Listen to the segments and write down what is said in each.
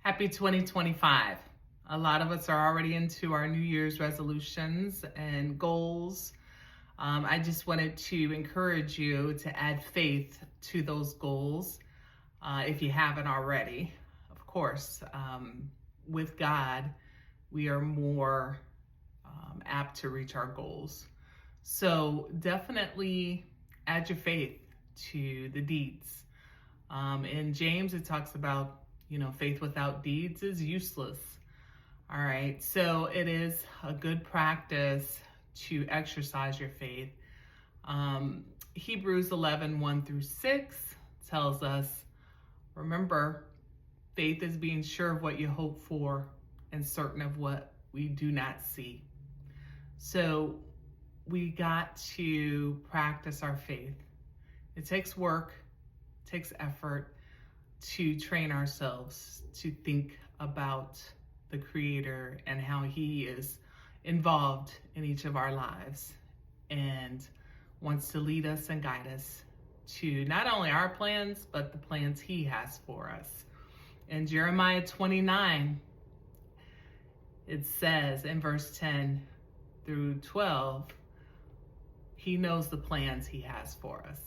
Happy 2025. A lot of us are already into our New Year's resolutions and goals. I just wanted to encourage you to add faith to those goals if you haven't already. Of course, with God, we are more apt to reach our goals. So definitely add your faith to the deeds. In James, it talks about, faith without deeds is useless. All right. So it is a good practice to exercise your faith. Hebrews 11:1-6 tells us, remember, faith is being sure of what you hope for and certain of what we do not see. So we got to practice our faith. It takes work, takes effort to train ourselves to think about the Creator and how He is involved in each of our lives and wants to lead us and guide us to not only our plans, but the plans He has for us. In Jeremiah 29, it says in verse 10-12, He knows the plans He has for us.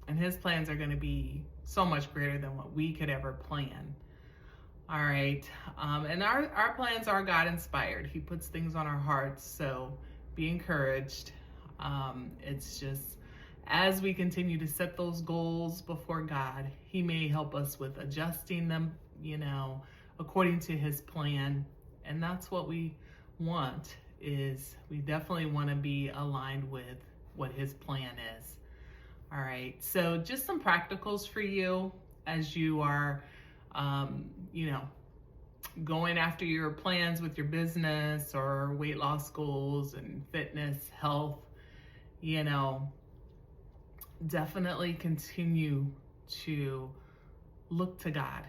And His plans are going to be so much greater than what we could ever plan. All right. And our plans are God inspired. He puts things on our hearts. So be encouraged. It's just as we continue to set those goals before God, He may help us with adjusting them, according to His plan. And that's what we want, is we definitely want to be aligned with what His plan is. All right, so just some practicals for you as you are, going after your plans with your business or weight loss goals and fitness, health. Definitely continue to look to God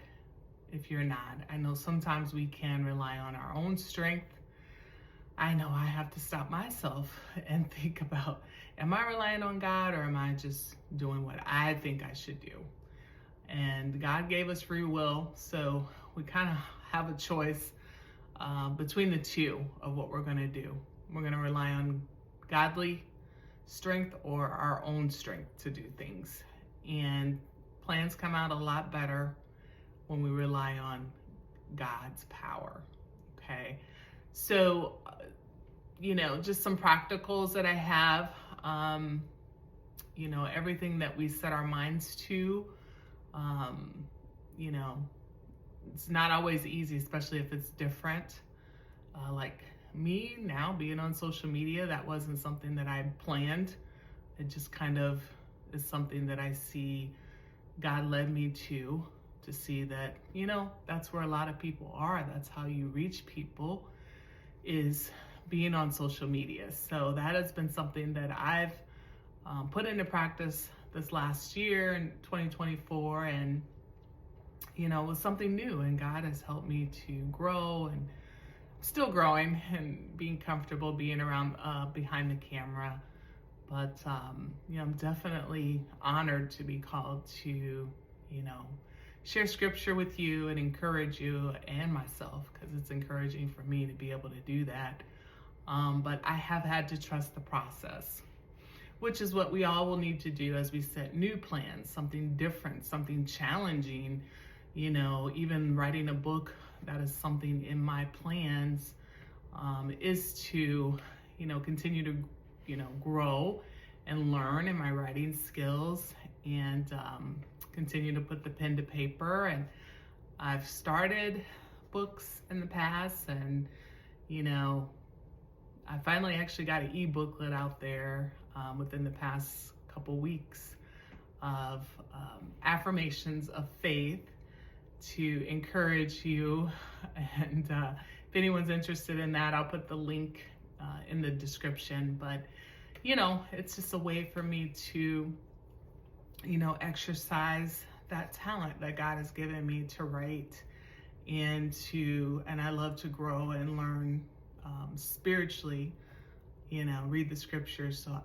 if you're not. I know sometimes we can rely on our own strength. I know I have to stop myself and think about, am I relying on God or am I just doing what I think I should do? And God gave us free will, so we kind of have a choice between the two of what we're going to do. We're going to rely on godly strength or our own strength to do things. And plans come out a lot better when we rely on God's power. Okay. So, just some practicals that I have, everything that we set our minds to, it's not always easy, especially if it's different. Like me now being on social media, that wasn't something that I planned. It just kind of is something that I see God led me to see that, that's where a lot of people are. That's how you reach people, is being on social media. So that has been something that I've put into practice this last year in 2024, and it was something new, and God has helped me to grow, and still growing and being comfortable being around behind the camera. But I'm definitely honored to be called to share scripture with you and encourage you and myself, because it's encouraging for me to be able to do that. But I have had to trust the process, which is what we all will need to do as we set new plans, something different, something challenging. Even writing a book, that is something in my plans, is to, continue to, grow and learn in my writing skills, and continue to put the pen to paper. And I've started books in the past, and I finally actually got an e-booklet out there within the past couple weeks of affirmations of faith to encourage you. And if anyone's interested in that, I'll put the link in the description. But it's just a way for me to exercise that talent that God has given me to write, and I love to grow and learn spiritually, read the scriptures. So